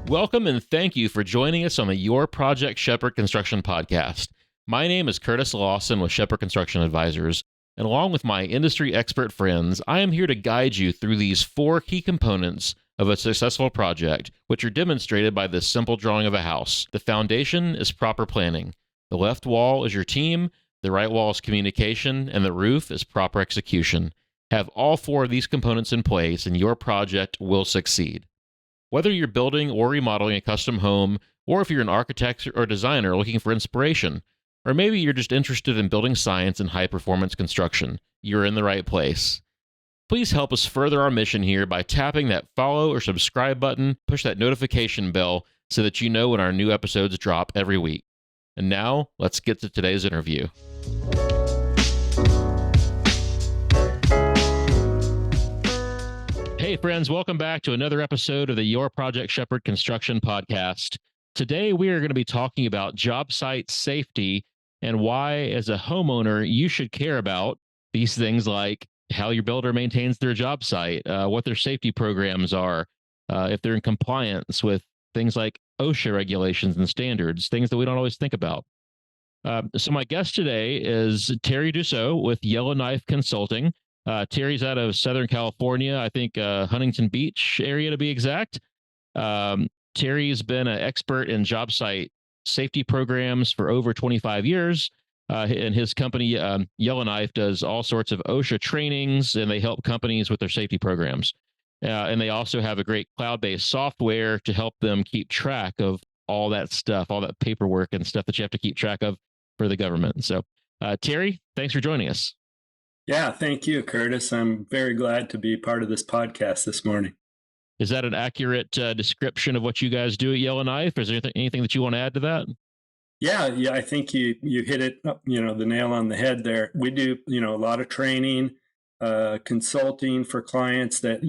Welcome and thank you for joining us on the Your Project Shepherd Construction Podcast. My name is Curtis Lawson with Shepherd Construction Advisors, and along with my industry expert friends, I am here to guide you through these 4 key components of a successful project, which are demonstrated by this simple drawing of a house. The foundation is proper planning. The left wall is your team, the right wall is communication, and the roof is proper execution. Have all 4 of these components in place, and your project will succeed. Whether you're building or remodeling a custom home, or if you're an architect or designer looking for inspiration, or maybe you're just interested in building science and high-performance construction, you're in the right place. Please help us further our mission here by tapping that follow or subscribe button, push that notification bell so that you know when our new episodes drop every week. And now, let's get to today's interview. Hey friends, welcome back to another episode of the Your Project Shepherd Construction Podcast. Today we are going to be talking about job site safety and why, as a homeowner, you should care about these things like how your builder maintains their job site, what their safety programs are, if they're in compliance with things like OSHA regulations and standards, things that we don't always think about. So my guest today is Terry Dussault with Yellowknife Consulting. Terry's out of Southern California, I think Huntington Beach area to be exact. Terry's been an expert in job site safety programs for over 25 years. And his company, Yellowknife, does all sorts of OSHA trainings, and they help companies with their safety programs. And they also have a great cloud-based software to help them keep track of all that stuff, all that paperwork and stuff that you have to keep track of for the government. So, Terry, thanks for joining us. Yeah, thank you, Curtis. I'm very glad to be part of this podcast this morning. Is that an accurate description of what you guys do at Yellowknife? Is there anything that you want to add to that? Yeah, I think you hit it, the nail on the head there. We do, a lot of training, consulting for clients that,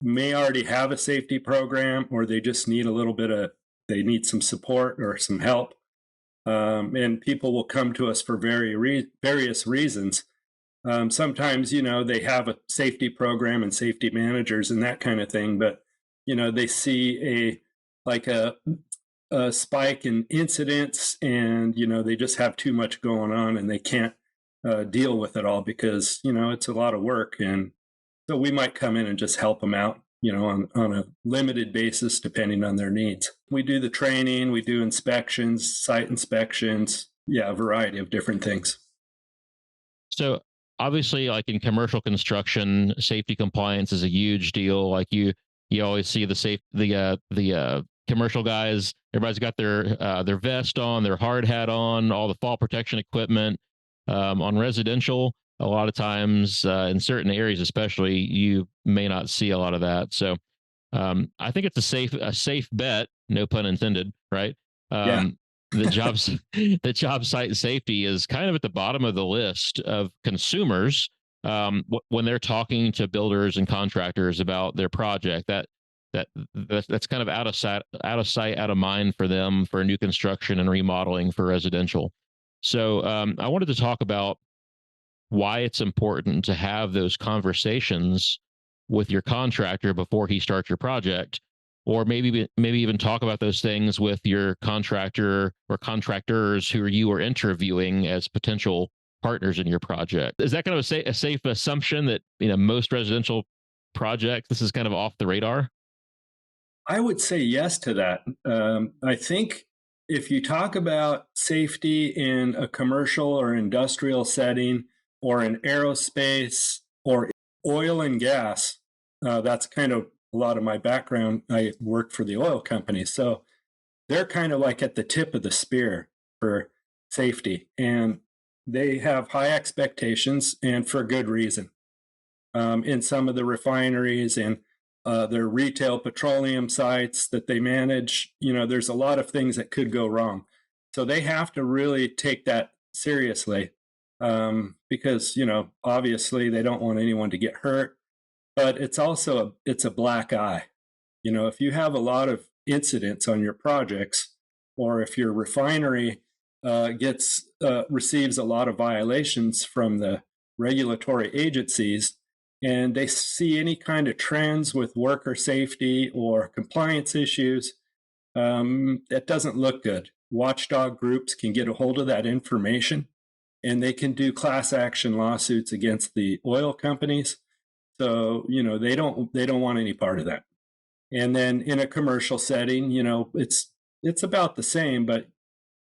may already have a safety program, or they just need they need some support or some help. And people will come to us for various reasons. Sometimes, they have a safety program and safety managers and that kind of thing, but, they see a spike in incidents and, they just have too much going on and they can't deal with it all because, it's a lot of work. And so we might come in and just help them out, on a limited basis, depending on their needs. We do the training, we do inspections, site inspections, a variety of different things. So, obviously, like in commercial construction, safety compliance is a huge deal. Like you always see the commercial guys. Everybody's got their vest on, their hard hat on, all the fall protection equipment. On residential, a lot of times in certain areas, especially, you may not see a lot of that. So I think it's a safe bet, no pun intended, right? The job site safety is kind of at the bottom of the list of consumers when they're talking to builders and contractors about their project. That's kind of out of sight, out of mind for them for new construction and remodeling for residential. So I wanted to talk about why it's important to have those conversations with your contractor before he starts your project. Or maybe even talk about those things with your contractor or contractors who you are interviewing as potential partners in your project. Is that kind of a safe assumption that most residential projects, this is kind of off the radar? I would say yes to that. I think if you talk about safety in a commercial or industrial setting, or in aerospace or oil and gas, that's kind of a lot of my background. I worked for the oil company. So they're kind of like at the tip of the spear for safety. And they have high expectations, and for good reason. In some of the refineries and their retail petroleum sites that they manage, there's a lot of things that could go wrong. So they have to really take that seriously because, obviously they don't want anyone to get hurt. But it's also it's a black eye. If you have a lot of incidents on your projects, or if your refinery receives a lot of violations from the regulatory agencies, and they see any kind of trends with worker safety or compliance issues, that doesn't look good. Watchdog groups can get a hold of that information and they can do class action lawsuits against the oil companies. So, they don't want any part of that. And then in a commercial setting, it's about the same, but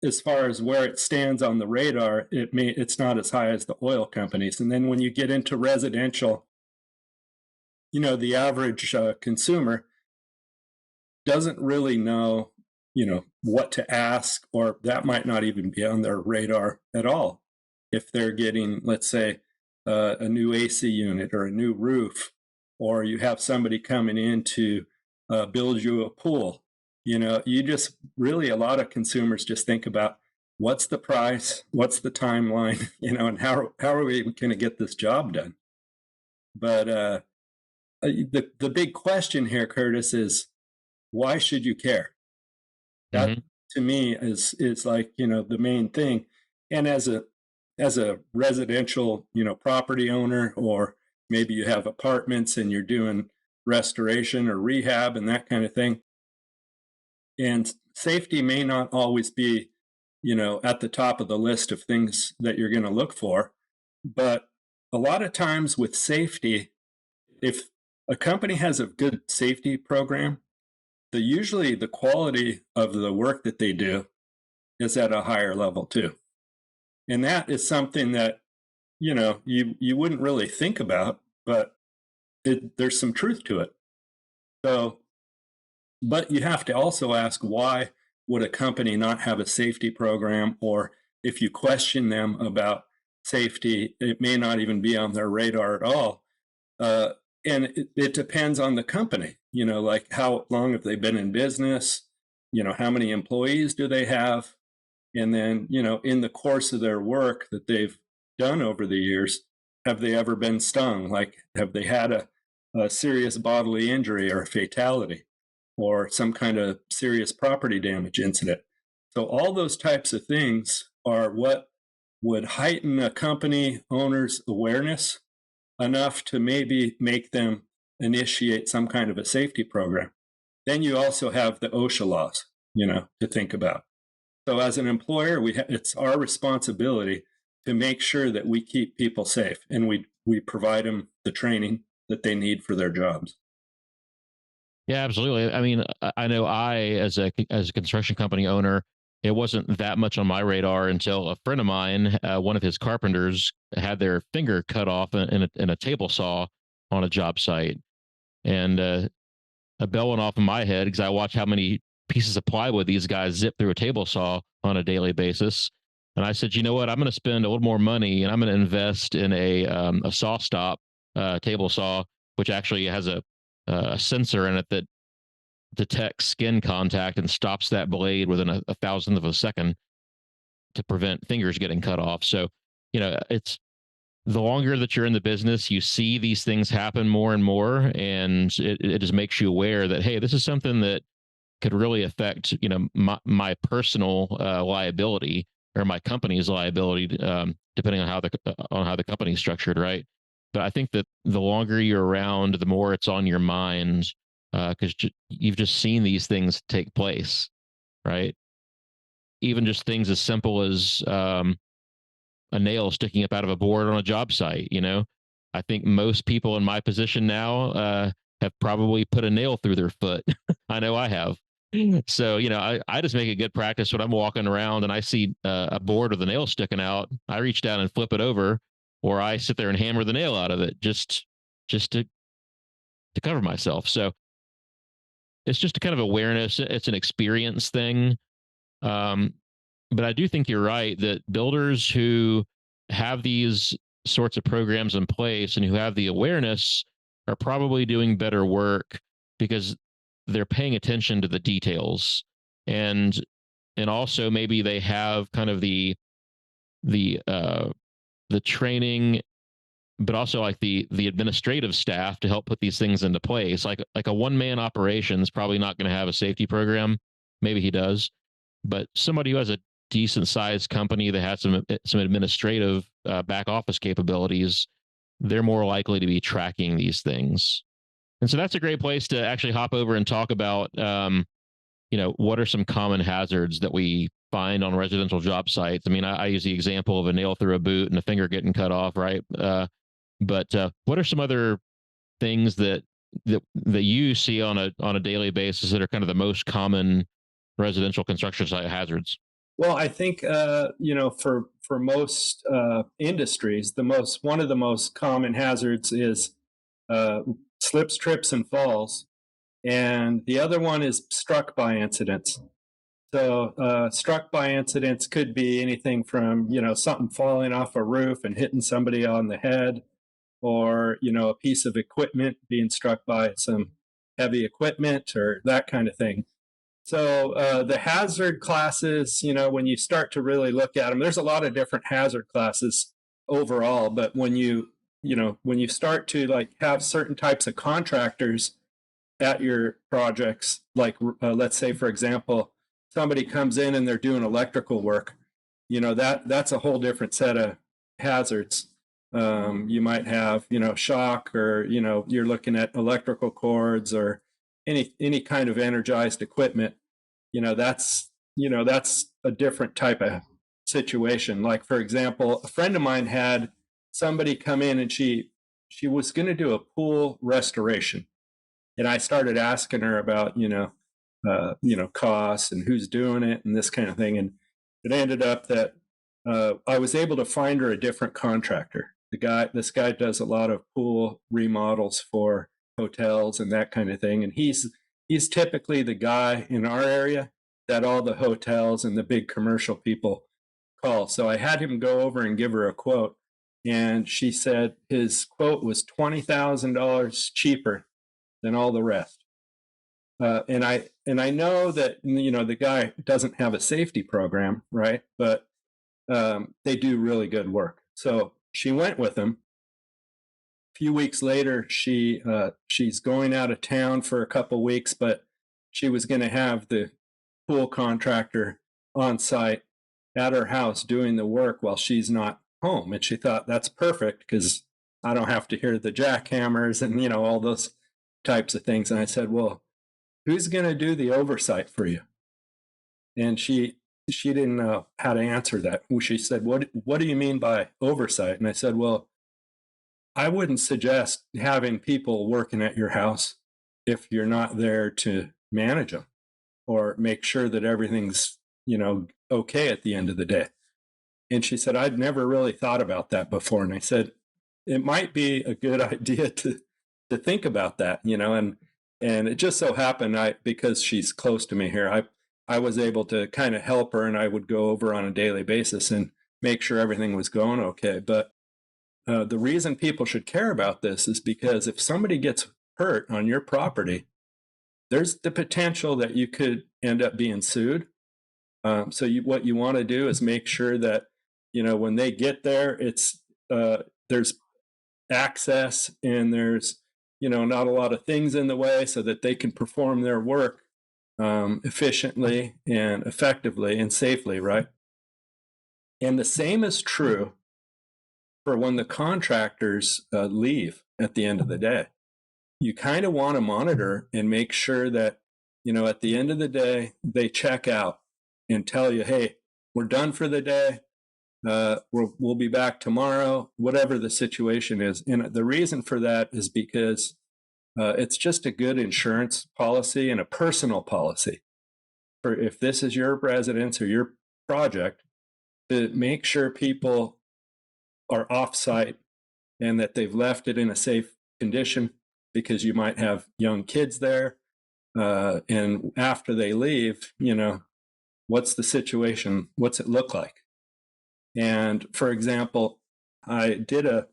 as far as where it stands on the radar, it's not as high as the oil companies. And then when you get into residential, the average consumer doesn't really know, what to ask, or that might not even be on their radar at all. If they're getting, let's say, a new AC unit or a new roof, or you have somebody coming in to build you a pool, you just really, a lot of consumers just think about what's the price, what's the timeline, and how are we going to get this job done? But the big question here, Curtis, is why should you care? That Hmm. to me is like, the main thing. And as a residential, property owner, or maybe you have apartments and you're doing restoration or rehab and that kind of thing. And safety may not always be, at the top of the list of things that you're going to look for. But a lot of times with safety, if a company has a good safety program, usually the quality of the work that they do is at a higher level too. And that is something that, you wouldn't really think about, but there's some truth to it. So, but you have to also ask, why would a company not have a safety program? Or if you question them about safety, it may not even be on their radar at all. Uh, and it depends on the company, like how long have they been in business? How many employees do they have? And then, in the course of their work that they've done over the years, have they ever been stung? Like, have they had a serious bodily injury or a fatality or some kind of serious property damage incident? So, all those types of things are what would heighten a company owner's awareness enough to maybe make them initiate some kind of a safety program. Then you also have the OSHA laws, to think about. So as an employer, it's our responsibility to make sure that we keep people safe and we provide them the training that they need for their jobs. Yeah, absolutely. I mean, I know as a construction company owner, it wasn't that much on my radar until a friend of mine, one of his carpenters, had their finger cut off in a table saw on a job site, and a bell went off in my head because I watch how many pieces of plywood these guys zip through a table saw on a daily basis. And I said, you know what? I'm going to spend a little more money and I'm going to invest in a saw stop table saw, which actually has a sensor in it that detects skin contact and stops that blade within a thousandth of a second to prevent fingers getting cut off. So, it's the longer that you're in the business, you see these things happen more and more, and it just makes you aware that, hey, this is something that could really affect, my personal liability or my company's liability, depending on how the company's structured, right? But I think that the longer you're around, the more it's on your mind, because you've just seen these things take place, right? Even just things as simple as a nail sticking up out of a board on a job site. I think most people in my position now have probably put a nail through their foot. I know I have. So, I just make a good practice when I'm walking around and I see a board with a nail sticking out. I reach down and flip it over, or I sit there and hammer the nail out of it just to cover myself. So it's just a kind of awareness. It's an experience thing. Um, but I do think you're right that builders who have these sorts of programs in place and who have the awareness are probably doing better work because they're paying attention to the details, and also maybe they have kind of the the training, but also like the administrative staff to help put these things into place. Like a one man operation is probably not going to have a safety program. Maybe he does, but somebody who has a decent sized company that has some administrative back office capabilities, they're more likely to be tracking these things. And so that's a great place to actually hop over and talk about what are some common hazards that we find on residential job sites? I mean, I use the example of a nail through a boot and a finger getting cut off, right? But what are some other things that you see on a daily basis that are kind of the most common residential construction site hazards? Well, I think for most industries, one of the most common hazards is uh, slips, trips, and falls, and the other one is struck by incidents. So struck by incidents could be anything from something falling off a roof and hitting somebody on the head, or a piece of equipment being struck by some heavy equipment or that kind of thing. So the hazard classes, when you start to really look at them, there's a lot of different hazard classes overall. But when you start to like have certain types of contractors at your projects, like let's say, for example, somebody comes in and they're doing electrical work, that's a whole different set of hazards. You might have, shock, or, you're looking at electrical cords or any kind of energized equipment. That's a different type of situation. Like, for example, a friend of mine had somebody come in and she was going to do a pool restoration. And I started asking her about, costs and who's doing it and this kind of thing. And it ended up that I was able to find her a different contractor. This guy does a lot of pool remodels for hotels and that kind of thing. And he's typically the guy in our area that all the hotels and the big commercial people call. So I had him go over and give her a quote. And she said his quote was $20,000 cheaper than all the rest. And I know that the guy doesn't have a safety program, right? But they do really good work. So she went with him. A few weeks later, she's going out of town for a couple weeks, but she was going to have the pool contractor on site at her house doing the work while she's not home. And she thought, that's perfect because I don't have to hear the jackhammers and all those types of things. And I said, well, who's going to do the oversight for you? And she didn't know how to answer that. She said, what do you mean by oversight? And I said, well, I wouldn't suggest having people working at your house if you're not there to manage them or make sure that everything's, okay at the end of the day. And she said, I'd never really thought about that before. And I said, it might be a good idea to think about that, and it just so happened, because she's close to me here, I was able to kind of help her, and I would go over on a daily basis and make sure everything was going okay. But the reason people should care about this is because if somebody gets hurt on your property, there's the potential that you could end up being sued. So what you want to do is make sure that, when they get there, it's there's access and there's, not a lot of things in the way so that they can perform their work efficiently and effectively and safely, right? And the same is true for when the contractors leave at the end of the day. You kind of want to monitor and make sure that, at the end of the day, they check out and tell you, hey, we're done for the day. We'll be back tomorrow, whatever the situation is. And the reason for that is because it's just a good insurance policy and a personal policy for if this is your residence or your project, to make sure people are off-site and that they've left it in a safe condition, because you might have young kids there. And after they leave, what's the situation? What's it look like? And for example, I did an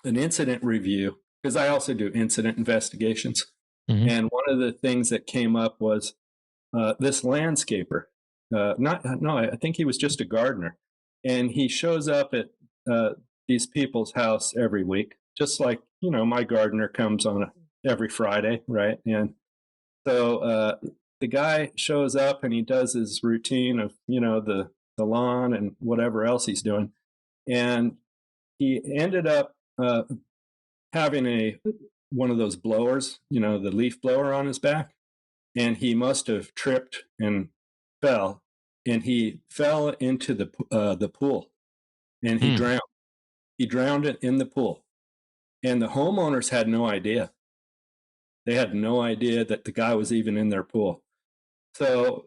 incident review because I also do incident investigations. Mm-hmm. And one of the things that came up was this landscaper. I think he was just a gardener. And he shows up at these people's house every week, just like, my gardener comes on every Friday, right? And so the guy shows up and he does his routine of, the lawn and whatever else he's doing. And he ended up having one of those blowers, the leaf blower on his back. and he must have tripped and fell, and he fell into the pool, and he Hmm. drowned. He drowned it in the pool, and the homeowners had no idea. They had no idea that the guy was even in their pool. So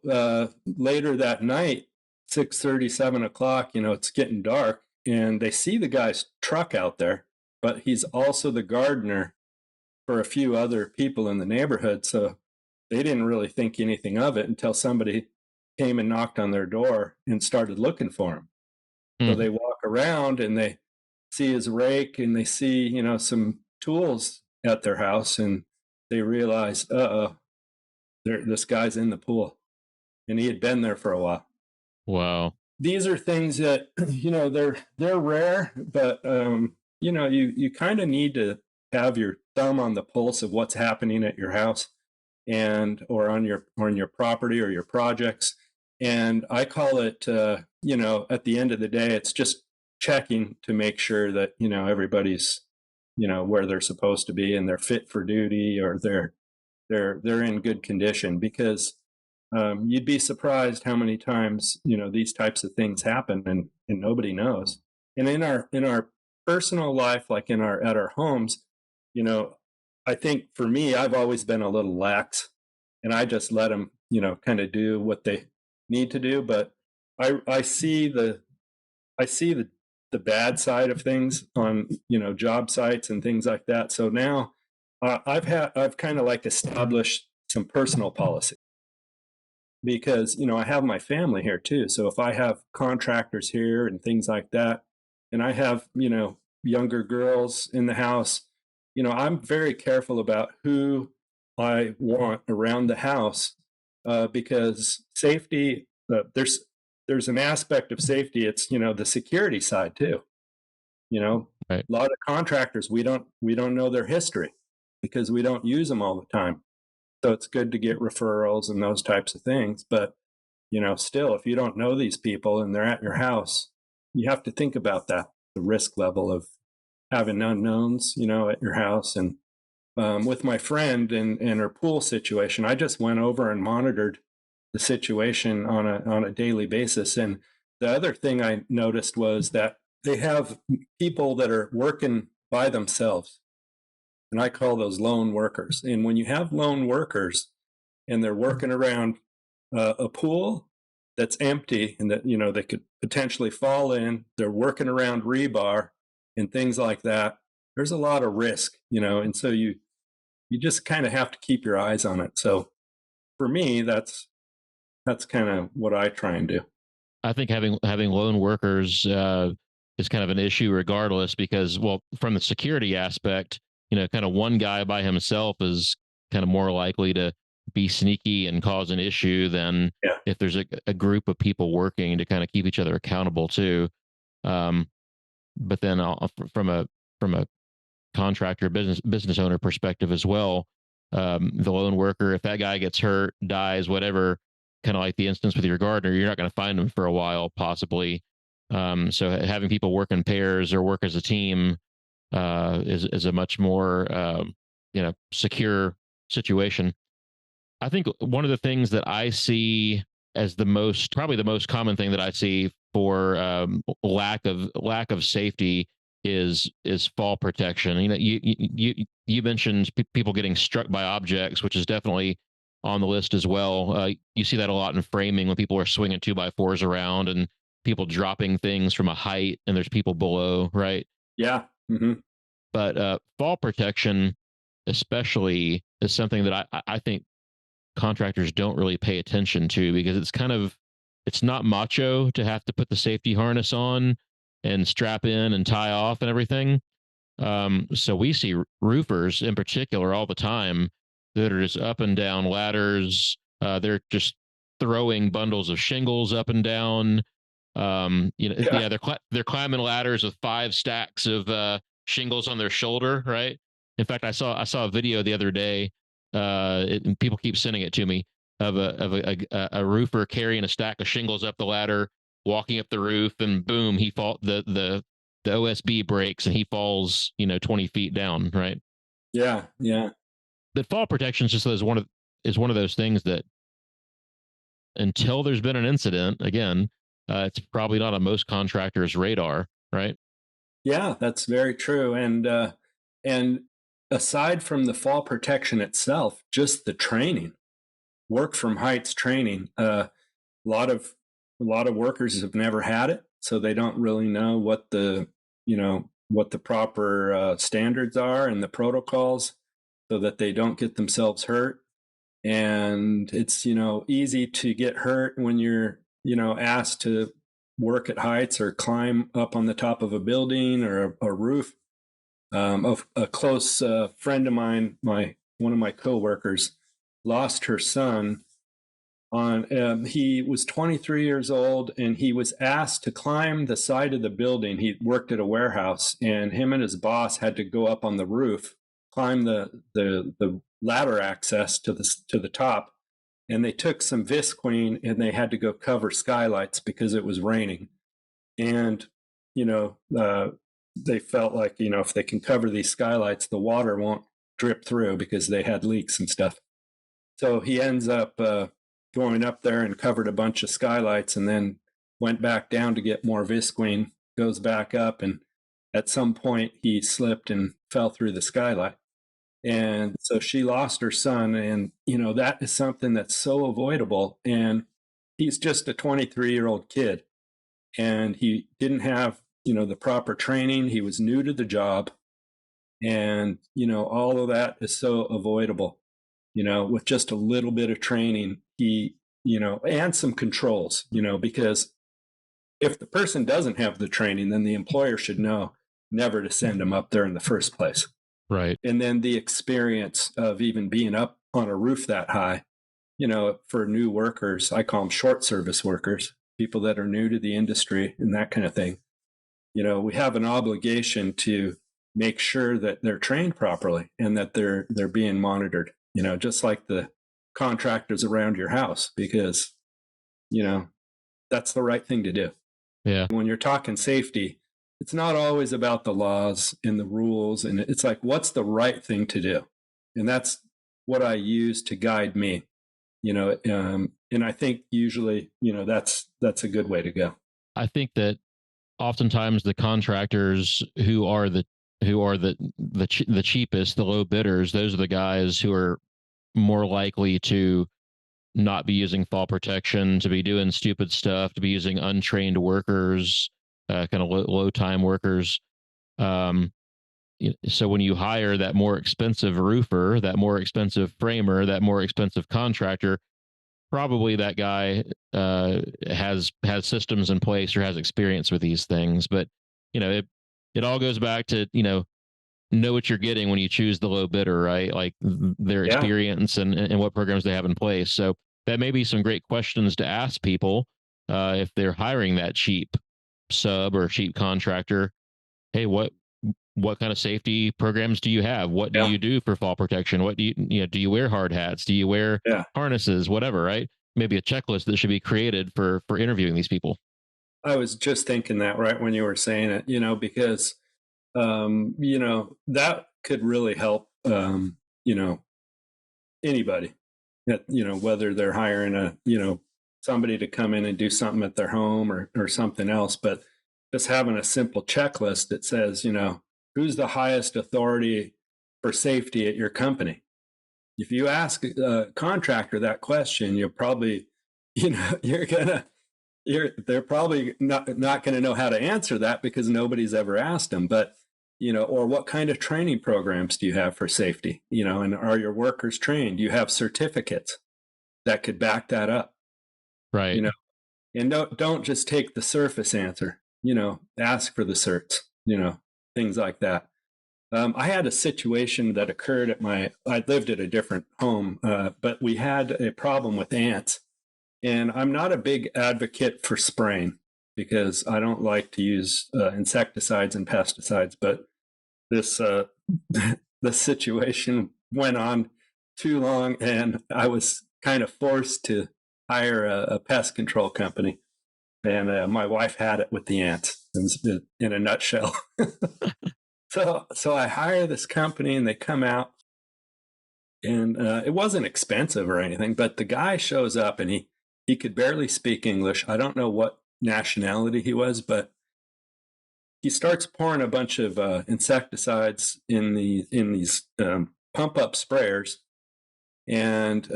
later that night, 6:30, 7 o'clock, it's getting dark, and they see the guy's truck out there, but he's also the gardener for a few other people in the neighborhood. So they didn't really think anything of it until somebody came and knocked on their door and started looking for him. So Hmm. they walk around and they see his rake and they see, some tools at their house, and they realize, this guy's in the pool, and he had been there for a while. Wow. These are things that they're rare, but you kind of need to have your thumb on the pulse of what's happening at your house and or on your property or your projects. And I call it, at the end of the day, it's just checking to make sure that everybody's where they're supposed to be and they're fit for duty, or they're in good condition, because you'd be surprised how many times these types of things happen, and nobody knows. And in our personal life, like at our homes, you know, I think for me, I've always been a little lax, and I just let them kind of do what they need to do. But I see the bad side of things on job sites and things like that. So now I've kind of like established some personal policy, because I have my family here too. So if I have contractors here and things like that, and I have younger girls in the house, I'm very careful about who I want around the house, because safety, there's an aspect of safety. It's the security side too. Right. A lot of contractors, we don't know their history because we don't use them all the time. So it's good to get referrals and those types of things. But, still, if you don't know these people and they're at your house, you have to think about that, the risk level of having unknowns, at your house. And with my friend and her pool situation, I just went over and monitored the situation on a daily basis. And the other thing I noticed was that they have people that are working by themselves, and I call those lone workers. And when you have lone workers and they're working around a pool that's empty and that they could potentially fall in, they're working around rebar and things like that. There's a lot of risk, and so you just kind of have to keep your eyes on it. So for me, that's kind of what I try and do. I think having lone workers is kind of an issue regardless, because, well, from the security aspect, kind of one guy by himself is kind of more likely to be sneaky and cause an issue than Yeah. if there's a group of people working to kind of keep each other accountable too. Um, but then from a contractor business owner perspective as well, the lone worker, if that guy gets hurt, dies, whatever, kind of like the instance with your gardener, you're not going to find him for a while, possibly. So having people work in pairs or work as a team is a much more secure situation. I think one of the things that I see as probably the most common thing that I see for lack of safety is fall protection. You mentioned people getting struck by objects, which is definitely on the list as well. You see that a lot in framing when people are swinging 2x4s around and people dropping things from a height, and there's people below, right? Yeah. Hmm. But fall protection, especially, is something that I think contractors don't really pay attention to, because it's not macho to have to put the safety harness on and strap in and tie off and everything. So we see roofers in particular all the time that are just up and down ladders. They're just throwing bundles of shingles up and down. Yeah. Yeah, they're climbing ladders with 5 stacks of shingles on their shoulder, right? In fact, I saw a video the other day. And people keep sending it to me, of a roofer carrying a stack of shingles up the ladder, walking up the roof, and boom, the OSB breaks and he falls 20 feet down, right? Yeah. Yeah. But fall protection is just as one of is one of those things that until there's been an incident, again, it's probably not on most contractors' radar, right? Yeah, that's very true. And aside from the fall protection itself, just the training, work from heights training. A lot of a lot of workers have never had it, so they don't really know what the proper standards are and the protocols, so that they don't get themselves hurt. And it's easy to get hurt when you're asked to work at heights or climb up on the top of a building or a roof. A close friend of mine, one of my coworkers, lost her son on he was 23 years old, and he was asked to climb the side of the building. He worked at a warehouse, and him and his boss had to go up on the roof, climb the ladder access to the top, and they took some visqueen and they had to go cover skylights because it was raining. And you know they felt like if they can cover these skylights, the water won't drip through because they had leaks and stuff. So he ends up going up there and covered a bunch of skylights, and then went back down to get more visqueen, goes back up, and at some point he slipped and fell through the skylight. And so she lost her son, and that is something that's so avoidable. And he's just a 23-year-old kid, and he didn't have the proper training. He was new to the job, and all of that is so avoidable. With just a little bit of training, and some controls, because if the person doesn't have the training, then the employer should know never to send them up there in the first place. Right. And then the experience of even being up on a roof that high, for new workers, I call them short service workers, people that are new to the industry and that kind of thing. We have an obligation to make sure that they're trained properly and that they're being monitored, just like the contractors around your house, because, that's the right thing to do. Yeah. When you're talking safety, it's not always about the laws and the rules. And it's like, what's the right thing to do? And that's what I use to guide me, and I think usually, that's a good way to go. I think that oftentimes the contractors who are the cheapest, the low bidders, those are the guys who are more likely to not be using fall protection, to be doing stupid stuff, to be using untrained workers, kind of low time workers. So when you hire that more expensive roofer, that more expensive framer, that more expensive contractor, probably that guy has systems in place or has experience with these things. But it all goes back to know what you're getting when you choose the low bidder, right? Like their experience and what programs they have in place. So that may be some great questions to ask people if they're hiring that cheap sub or cheap contractor. Hey, what kind of safety programs do you have? What do you do for fall protection? What do do you wear hard hats? Do you wear harnesses? Whatever, right? Maybe a checklist that should be created for interviewing these people. I was just thinking that right when you were saying it, because that could really help, anybody that, whether they're hiring somebody to come in and do something at their home or something else, but just having a simple checklist that says, who's the highest authority for safety at your company? If you ask a contractor that question, you're probably, they're probably not going to know how to answer that because nobody's ever asked them. But, or what kind of training programs do you have for safety? And are your workers trained? Do you have certificates that could back that up? Right. And don't just take the surface answer, ask for the certs, things like that. I had a situation that occurred I lived at a different home, but we had a problem with ants. And I'm not a big advocate for spraying because I don't like to use insecticides and pesticides. But this the situation went on too long, and I was kind of forced to hire a pest control company. And my wife had it with the ants in a nutshell. So I hire this company, and they come out, And it wasn't expensive or anything, but the guy shows up and he could barely speak English. I don't know what nationality he was, but he starts pouring a bunch of insecticides in these pump up sprayers, and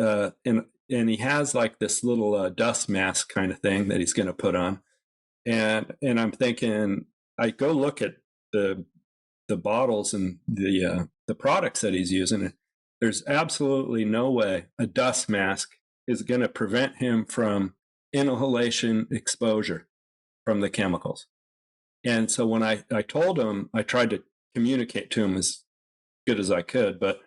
he has like this little dust mask kind of thing that he's going to put on, and I'm thinking, I go look at the bottles and the products that he's using. There's absolutely no way a dust mask is going to prevent him from inhalation exposure from the chemicals. And so when I told him, I tried to communicate to him as good as I could, but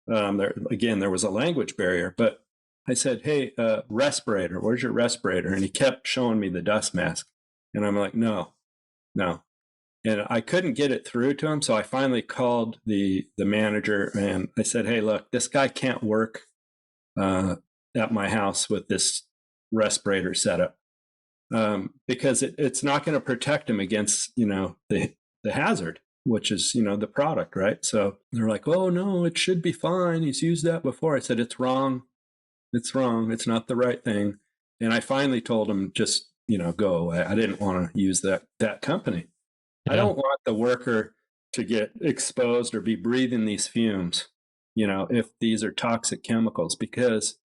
there was a language barrier. But I said, hey, respirator, where's your respirator? And he kept showing me the dust mask. And I'm like, no. And I couldn't get it through to him. So I finally called the manager and I said, hey, look, this guy can't work at my house with this respirator setup. Because it's not going to protect him against, the hazard, which is, the product, right? So they're like, oh, no, it should be fine. He's used that before. I said, it's wrong. It's wrong. It's not the right thing. And I finally told him, just, go away. I didn't want to use that company. Yeah. I don't want the worker to get exposed or be breathing these fumes, if these are toxic chemicals, because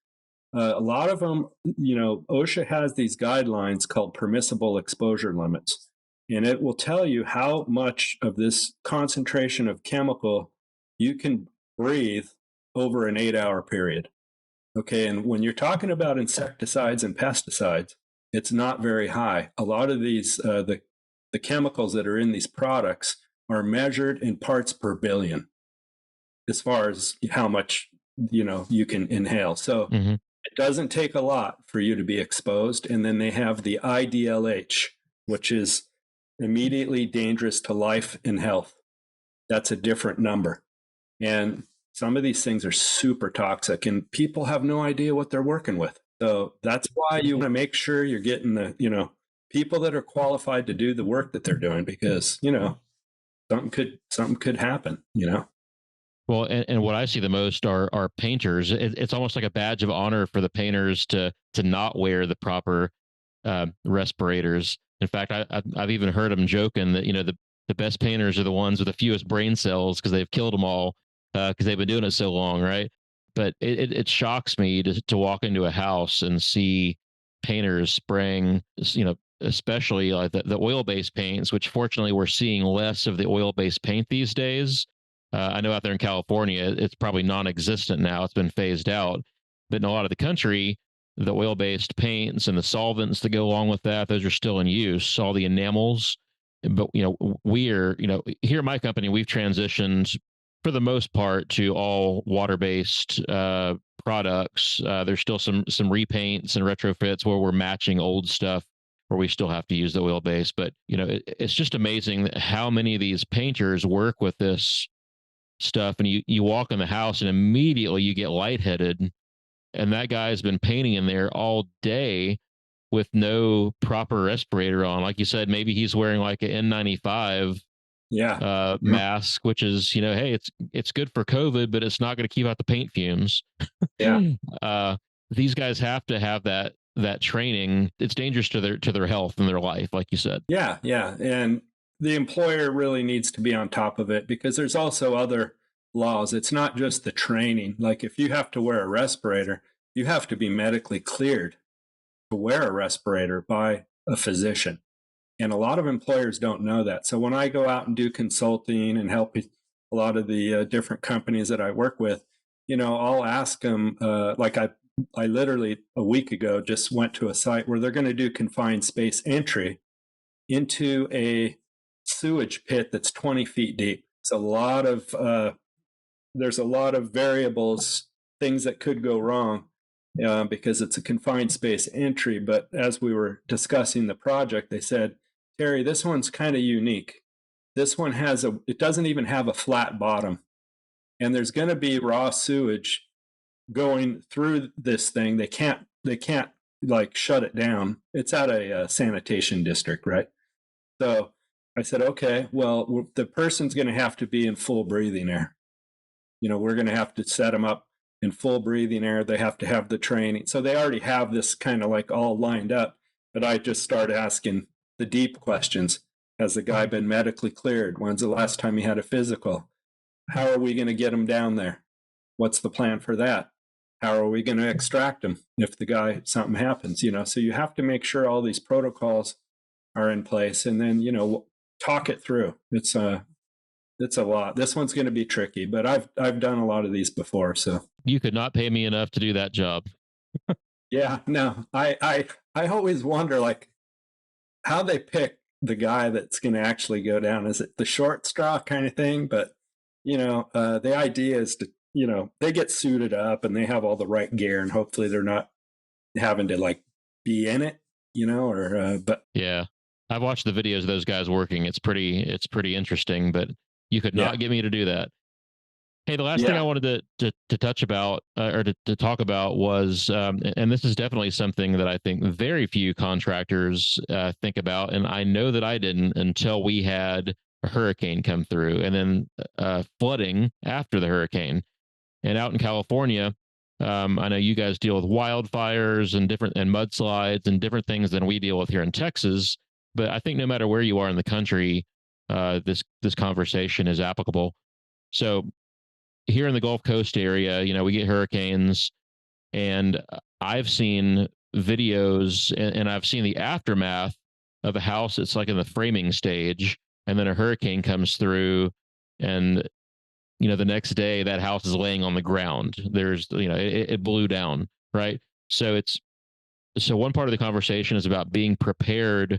a lot of them, OSHA has these guidelines called permissible exposure limits, and it will tell you how much of this concentration of chemical you can breathe over an 8-hour period. Okay, and when you're talking about insecticides and pesticides, it's not very high. A lot of these, the chemicals that are in these products are measured in parts per billion as far as how much, you can inhale. So it doesn't take a lot for you to be exposed. And then they have the IDLH, which is immediately dangerous to life and health. That's a different number. And some of these things are super toxic and people have no idea what they're working with. So that's why you want to make sure you're getting the, people that are qualified to do the work that they're doing, because, something could happen, Well, and what I see the most are painters. It's almost like a badge of honor for the painters to not wear the proper respirators. In fact, I've even heard them joking that the best painters are the ones with the fewest brain cells because they've killed them all because they've been doing it so long, right? But it shocks me to walk into a house and see painters spraying, especially like the oil-based paints, which fortunately we're seeing less of the oil-based paint these days. I know out there in California, it's probably non-existent now. It's been phased out. But in a lot of the country, the oil-based paints and the solvents that go along with that, those are still in use, all the enamels. But, we're, here at my company, we've transitioned for the most part to all water-based products. There's still some repaints and retrofits where we're matching old stuff where we still have to use the oil-based. But, it's just amazing how many of these painters work with this stuff, and you walk in the house and immediately you get lightheaded, and that guy's been painting in there all day with no proper respirator on. Like you said, maybe he's wearing like an N95 mask, which is, hey, it's good for COVID, but it's not going to keep out the paint fumes. These guys have to have that training. It's dangerous to their health and their life, like you said. Yeah. And the employer really needs to be on top of it, because there's also other laws. It's not just the training. Like if you have to wear a respirator, you have to be medically cleared to wear a respirator by a physician. And a lot of employers don't know that. So when I go out and do consulting and help a lot of the different companies that I work with, I'll ask them, like I literally a week ago just went to a site where they're going to do confined space entry into a sewage pit that's 20 feet deep. It's there's a lot of variables, things that could go wrong because it's a confined space entry. But as we were discussing the project, they said, Terry, this one's kind of unique. This one it doesn't even have a flat bottom. And there's going to be raw sewage going through this thing. They can't like shut it down. It's at a sanitation district, right? So I said, okay, well, the person's going to have to be in full breathing air. We're going to have to set them up in full breathing air. They have to have the training. So they already have this kind of like all lined up. But I just started asking the deep questions. Has the guy been medically cleared? When's the last time he had a physical? How are we going to get him down there? What's the plan for that? How are we going to extract him if the guy, something happens, So you have to make sure all these protocols are in place, and then, talk it through. It's a lot. This one's going to be tricky, but I've done a lot of these before. So you could not pay me enough to do that job. Yeah, no, I always wonder like how they pick the guy that's going to actually go down. Is it the short straw kind of thing? But the idea is to, they get suited up and they have all the right gear, and hopefully they're not having to like be in it, but yeah, I've watched the videos of those guys working. It's pretty interesting, but you could not get me to do that. Hey, the last thing I wanted to touch about or to talk about was, and this is definitely something that I think very few contractors think about, and I know that I didn't until we had a hurricane come through, and then flooding after the hurricane. And out in California, I know you guys deal with wildfires and mudslides and different things than we deal with here in Texas. But I think no matter where you are in the country, this conversation is applicable. So here in the Gulf Coast area, we get hurricanes, and I've seen videos and I've seen the aftermath of a house that's like in the framing stage, and then a hurricane comes through, and the next day that house is laying on the ground. There's, it blew down, right? So one part of the conversation is about being prepared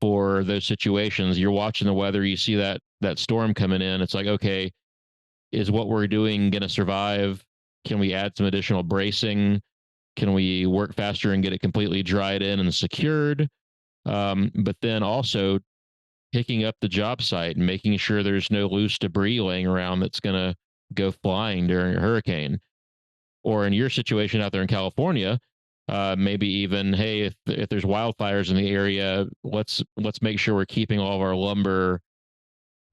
for those situations. You're watching the weather, you see that storm coming in. It's like, okay, is what we're doing going to survive? Can we add some additional bracing? Can we work faster and get it completely dried in and secured? But then also picking up the job site and making sure there's no loose debris laying around that's going to go flying during a hurricane. Or in your situation out there in California, maybe even, hey, if there's wildfires in the area, let's make sure we're keeping all of our lumber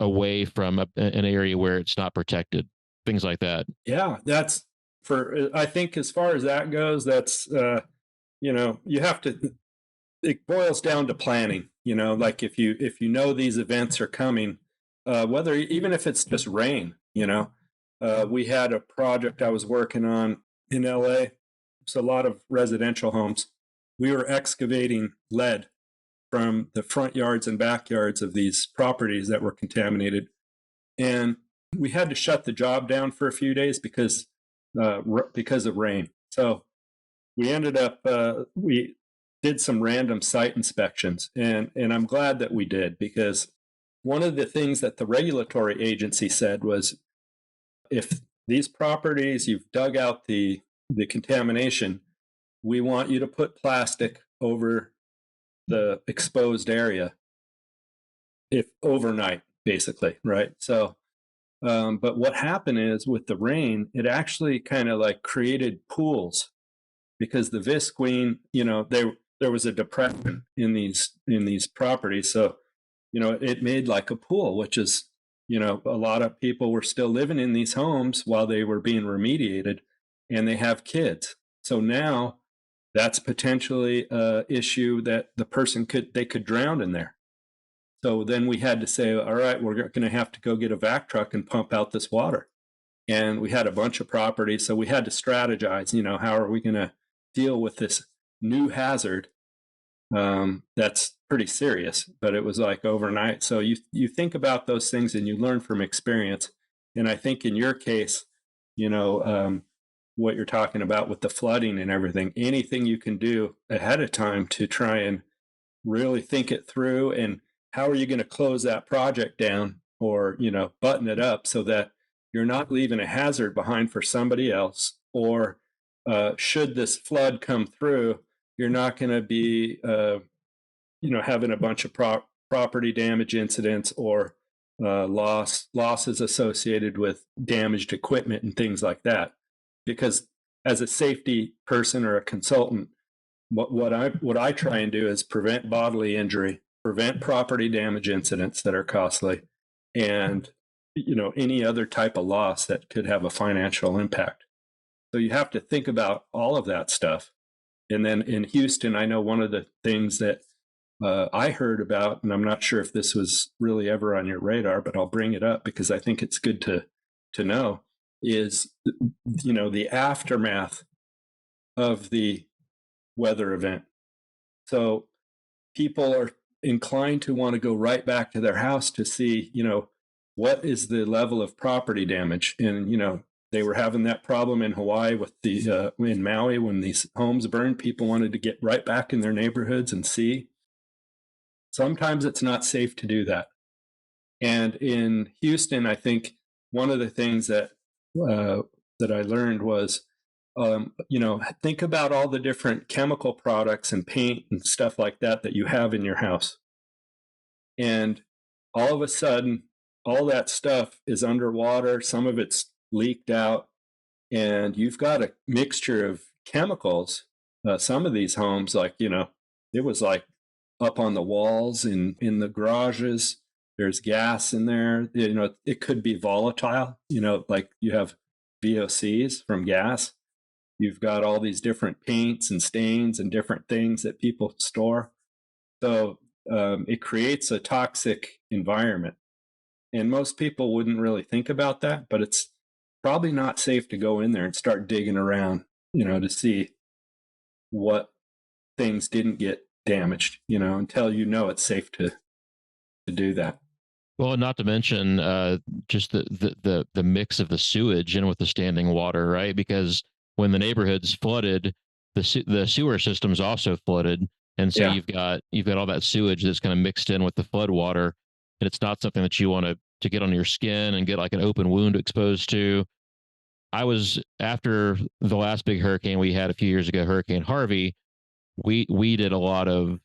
away from an area where it's not protected, things like that. Yeah, that's I think as far as that goes, that's, you have to, it boils down to planning, like if you know these events are coming, whether, even if it's just rain, we had a project I was working on in LA. It's a lot of residential homes. We were excavating lead from the front yards and backyards of these properties that were contaminated. And we had to shut the job down for a few days because of rain. So we ended up, we did some random site inspections. And I'm glad that we did, because one of the things that the regulatory agency said was, if these properties, you've dug out the contamination, we want you to put plastic over the exposed area, if overnight, basically, right? So, but what happened is with the rain, it actually kind of like created pools, because the visqueen, there was a depression in these properties, so it made like a pool, which is, a lot of people were still living in these homes while they were being remediated, and they have kids. So now that's potentially an issue that the person could drown in there. So then we had to say, all right, we're going to have to go get a vac truck and pump out this water. And we had a bunch of properties, so we had to strategize, how are we going to deal with this new hazard that's pretty serious, but it was like overnight. So you think about those things and you learn from experience. And I think in your case, what you're talking about with the flooding and everything, anything you can do ahead of time to try and really think it through, and how are you going to close that project down, or, button it up so that you're not leaving a hazard behind for somebody else, or should this flood come through, you're not going to be, having a bunch of property damage incidents, or losses associated with damaged equipment and things like that. Because as a safety person or a consultant, what I try and do is prevent bodily injury, prevent property damage incidents that are costly, and any other type of loss that could have a financial impact. So you have to think about all of that stuff. And then in Houston, I know one of the things that I heard about, and I'm not sure if this was really ever on your radar, but I'll bring it up because I think it's good to know, is the aftermath of the weather event. So people are inclined to want to go right back to their house to see, what is the level of property damage. And, they were having that problem in Hawaii with in Maui when these homes burned. People wanted to get right back in their neighborhoods and see. Sometimes it's not safe to do that. And in Houston, I think one of the things that I learned was, think about all the different chemical products and paint and stuff like that you have in your house. And all of a sudden, all that stuff is underwater. Some of it's leaked out, and you've got a mixture of chemicals. Some of these homes, it was like up on the walls in the garages. There's gas in there. It could be volatile. Like you have VOCs from gas. You've got all these different paints and stains and different things that people store. So it creates a toxic environment. And most people wouldn't really think about that, but it's probably not safe to go in there and start digging around, to see what things didn't get damaged, until it's safe to do that. Well, not to mention just the mix of the sewage in with the standing water, right? Because when the neighborhood's flooded, the sewer system's also flooded, and so you've got all that sewage that's kind of mixed in with the flood water, and it's not something that you want to get on your skin and get like an open wound exposed to. I was, after the last big hurricane we had a few years ago, Hurricane Harvey, we did a lot of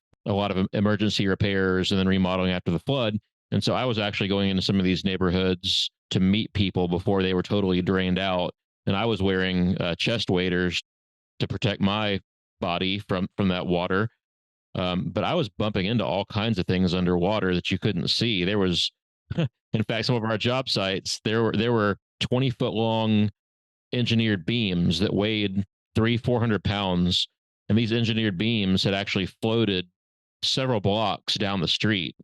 emergency repairs and then remodeling after the flood. And so I was actually going into some of these neighborhoods to meet people before they were totally drained out. And I was wearing chest waders to protect my body from that water. But I was bumping into all kinds of things underwater that you couldn't see. There was, in fact, some of our job sites, there were 20-foot long engineered beams that weighed 400 pounds. And these engineered beams had actually floated several blocks down the street.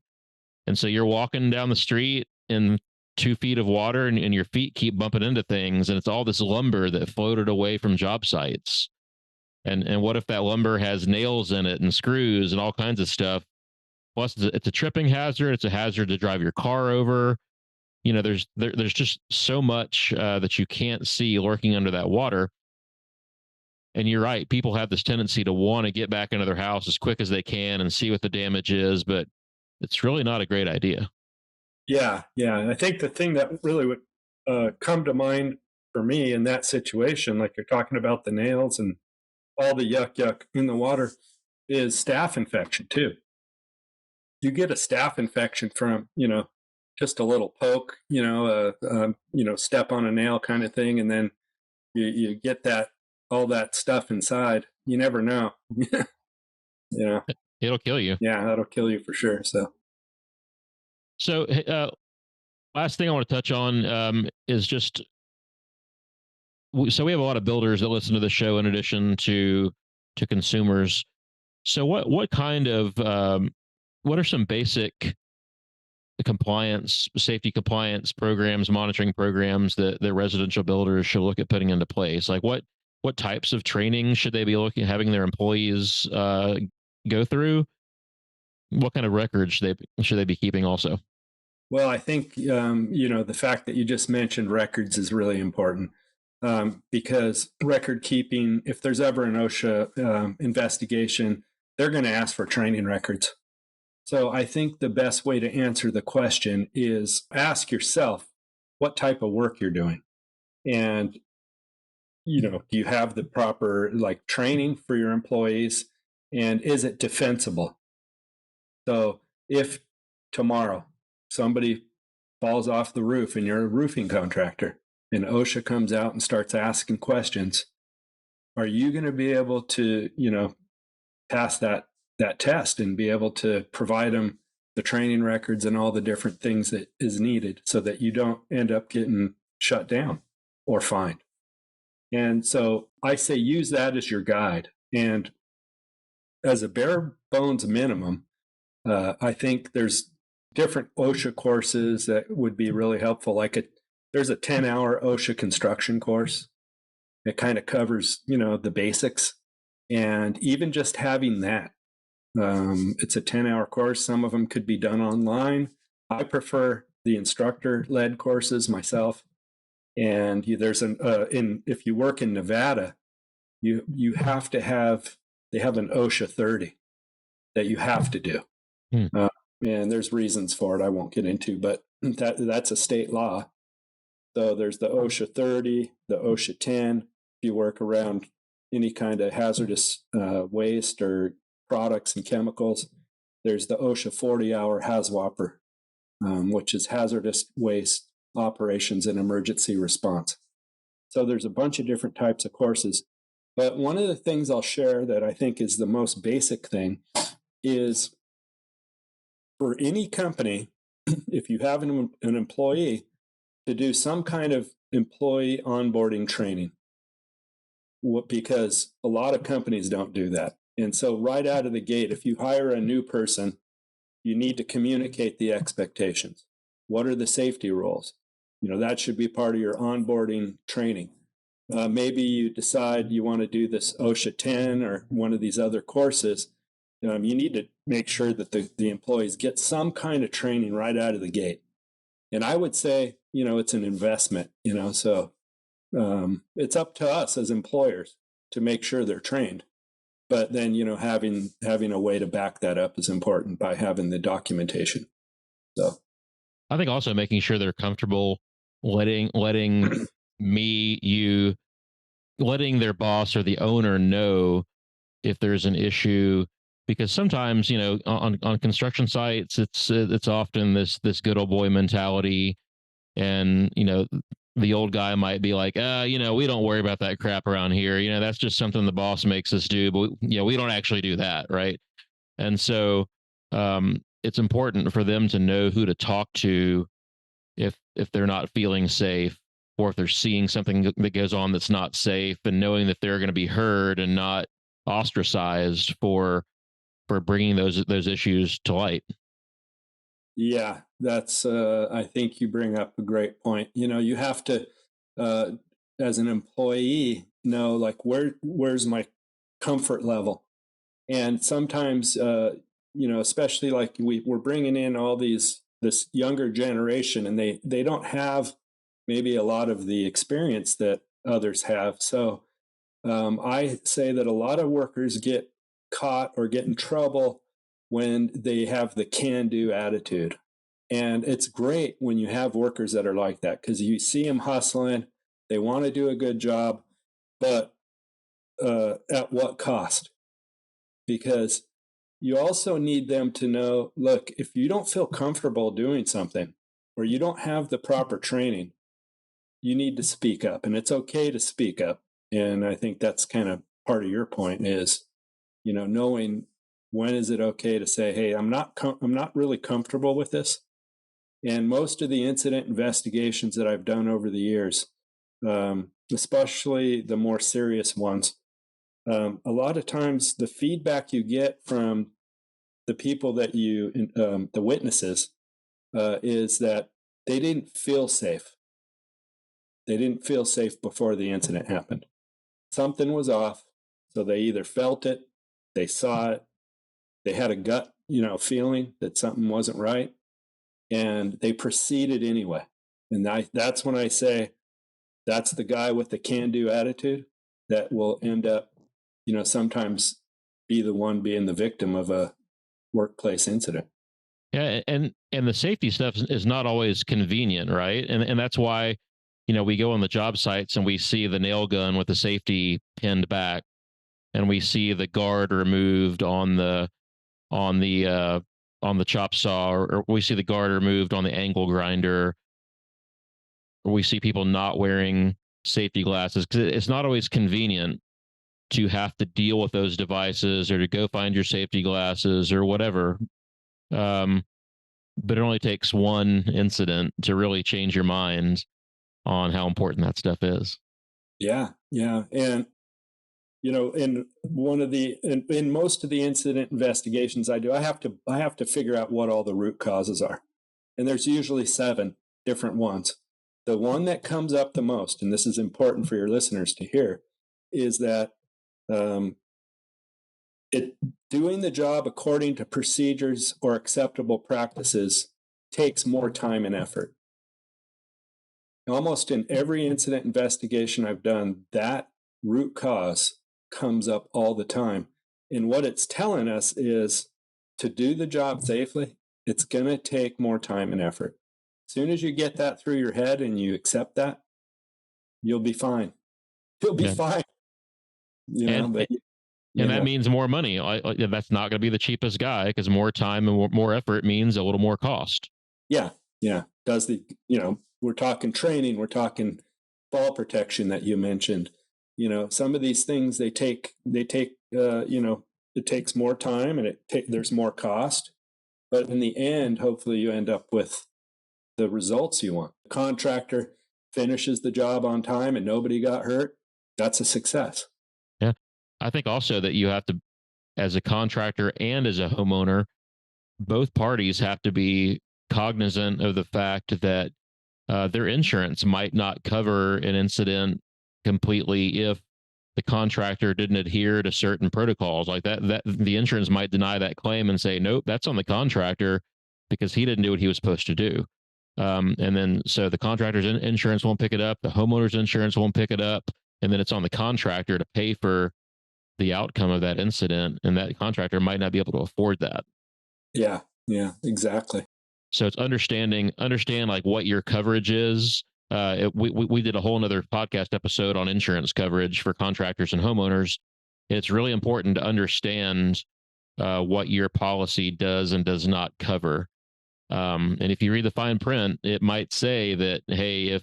And so you're walking down the street in 2 feet of water, and your feet keep bumping into things. And it's all this lumber that floated away from job sites. And what if that lumber has nails in it and screws and all kinds of stuff? Plus, it's a tripping hazard. It's a hazard to drive your car over. There's just so much that you can't see lurking under that water. And you're right. People have this tendency to want to get back into their house as quick as they can and see what the damage is, but it's really not a great idea. Yeah. I think the thing that really would come to mind for me in that situation, like you're talking about the nails and all the yuck in the water, is staph infection too. You get a staph infection from, just a little poke, step on a nail kind of thing. And then you get all that stuff inside. You never know. It'll kill you. Yeah, that'll kill you for sure. So last thing I want to touch on is just, so we have a lot of builders that listen to the show in addition to consumers. So what kind of what are some basic safety compliance programs, monitoring programs that residential builders should look at putting into place? Like what types of training should they be having their employees go through? What kind of records should they be keeping also? Well, I think, the fact that you just mentioned records is really important, because record keeping, if there's ever an OSHA investigation, they're going to ask for training records. So I think the best way to answer the question is ask yourself what type of work you're doing. And, do you have the proper training for your employees, and is it defensible? So if tomorrow somebody falls off the roof and you're a roofing contractor and OSHA comes out and starts asking questions, are you going to be able to, pass that test and be able to provide them the training records and all the different things that is needed so that you don't end up getting shut down or fined? And so I say use that as your guide. And as a bare bones minimum, I think there's different OSHA courses that would be really helpful. There's a 10-hour OSHA construction course. It kind of covers, the basics. And even just having that, it's a 10-hour course. Some of them could be done online. I prefer the instructor-led courses myself. And if you work in Nevada, you have to they have an OSHA 30 that you have to do. And there's reasons for it I won't get into, but that's a state law. So there's the OSHA 30, the OSHA 10. If you work around any kind of hazardous waste or products and chemicals, there's the OSHA 40-hour HAZWOPER, which is hazardous waste operations and emergency response. So there's a bunch of different types of courses. But one of the things I'll share that I think is the most basic thing is for any company, if you have an employee, to do some kind of employee onboarding training, because a lot of companies don't do that. And so right out of the gate, if you hire a new person, you need to communicate the expectations. What are the safety rules? That should be part of your onboarding training. Maybe you decide you want to do this OSHA 10 or one of these other courses. You need to make sure that the employees get some kind of training right out of the gate. And I would say, it's an investment, so it's up to us as employers to make sure they're trained. But then, having a way to back that up is important by having the documentation. So I think also making sure they're comfortable letting letting their boss or the owner know if there's an issue, because sometimes, on construction sites, it's often this good old boy mentality. And, the old guy might be like, we don't worry about that crap around here. That's just something the boss makes us do, but we don't actually do that. Right. And so, it's important for them to know who to talk to if they're not feeling safe, or if they're seeing something that goes on that's not safe, and knowing that they're going to be heard and not ostracized for bringing those issues to light. Yeah, that's I think you bring up a great point. You have to, as an employee, know like where's my comfort level. And sometimes, especially like we're bringing in all this younger generation, and they don't have maybe a lot of the experience that others have. So I say that a lot of workers get caught or get in trouble when they have the can-do attitude. And it's great when you have workers that are like that, because you see them hustling, they want to do a good job, but at what cost? Because you also need them to know, look, if you don't feel comfortable doing something, or you don't have the proper training, you need to speak up, and it's okay to speak up. And I think that's kind of part of your point is, knowing when is it okay to say, hey, I'm not really comfortable with this. And most of the incident investigations that I've done over the years, especially the more serious ones, a lot of times the feedback you get from the people that the witnesses, is that they didn't feel safe. They didn't feel safe before the incident happened. Something was off. So they either felt it, they saw it, they had a gut, feeling that something wasn't right, and they proceeded anyway. And that's when I say that's the guy with the can-do attitude that will end up, sometimes be the one being the victim of a workplace incident. Yeah, and the safety stuff is not always convenient, right? And that's why, we go on the job sites and we see the nail gun with the safety pinned back, and we see the guard removed on the chop saw, or we see the guard removed on the angle grinder, or we see people not wearing safety glasses, because it's not always convenient to have to deal with those devices or to go find your safety glasses or whatever. But it only takes one incident to really change your mind on how important that stuff is. Yeah. Yeah. And, in most of the incident investigations I do, I have to figure out what all the root causes are. And there's usually 7 different ones. The one that comes up the most, and this is important for your listeners to hear, is that um, doing the job according to procedures or acceptable practices takes more time and effort. Almost in every incident investigation I've done, that root cause comes up all the time. And what it's telling us is to do the job safely, it's going to take more time and effort. As soon as you get that through your head and you accept that, you'll be fine. You'll be fine. And that means more money. That's not going to be the cheapest guy, because more time and more effort means a little more cost. Yeah. Yeah. We're talking training, we're talking fall protection that you mentioned. Some of these things they take, it takes more time and there's more cost. But in the end, hopefully you end up with the results you want. The contractor finishes the job on time and nobody got hurt. That's a success. Yeah. I think also that you have to, as a contractor and as a homeowner, both parties have to be cognizant of the fact that their insurance might not cover an incident completely if the contractor didn't adhere to certain protocols like that the insurance might deny that claim and say, nope, that's on the contractor because he didn't do what he was supposed to do. And then so the contractor's insurance won't pick it up, the homeowner's insurance won't pick it up, and then it's on the contractor to pay for the outcome of that incident, and that contractor might not be able to afford that. Yeah, exactly. So it's understand like what your coverage is. We did a whole nother podcast episode on insurance coverage for contractors and homeowners. It's really important to understand what your policy does and does not cover. And if you read the fine print, it might say that, hey, if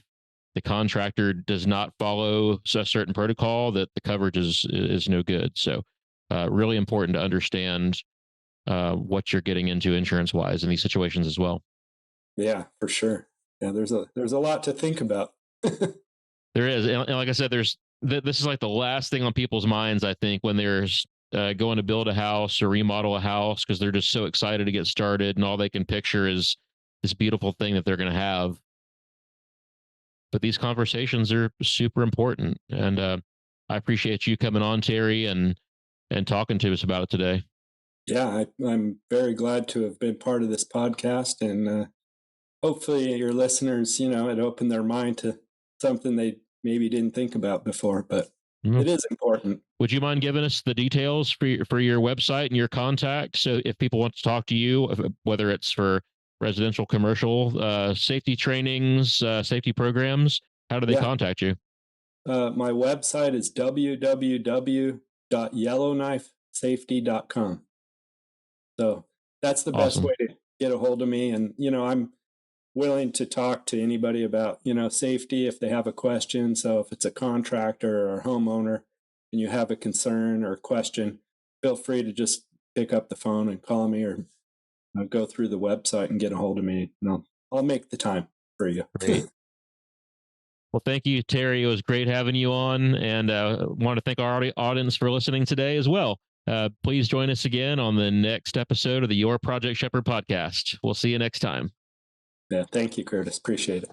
the contractor does not follow a certain protocol, that the coverage is no good. So really important to understand what you're getting into insurance wise in these situations as well. Yeah, for sure. Yeah, there's a lot to think about. There is, and like I said, this is like the last thing on people's minds, I think, when there's going to build a house or remodel a house, because they're just so excited to get started, and all they can picture is this beautiful thing that they're going to have. But these conversations are super important, and I appreciate you coming on, Terry, and talking to us about it today. Yeah, I'm very glad to have been part of this podcast, and hopefully your listeners, it opened their mind to something they maybe didn't think about before, but it is important. Would you mind giving us the details for your website and your contact? So if people want to talk to you, whether it's for residential, commercial, safety trainings, safety programs, how do they contact you? My website is www.yellowknifesafety.com. So that's the best way to get a hold of me. And, I'm willing to talk to anybody about, safety if they have a question. So if it's a contractor or a homeowner and you have a concern or a question, feel free to just pick up the phone and call me, or go through the website and get a hold of me. And I'll make the time for you. Great. Well, thank you, Terry. It was great having you on, and want to thank our audience for listening today as well. Please join us again on the next episode of the Your Project Shepherd podcast. We'll see you next time. Yeah, thank you, Curtis. Appreciate it.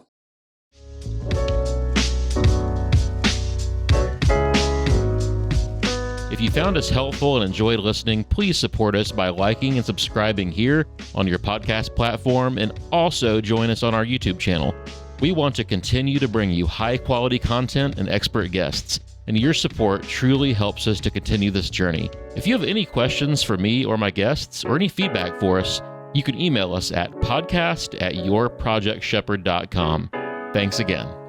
If you found us helpful and enjoyed listening, please support us by liking and subscribing here on your podcast platform, and also join us on our YouTube channel. We want to continue to bring you high-quality content and expert guests, and your support truly helps us to continue this journey. If you have any questions for me or my guests, or any feedback for us, you can email us at podcast@yourprojectshepherd.com. Thanks again.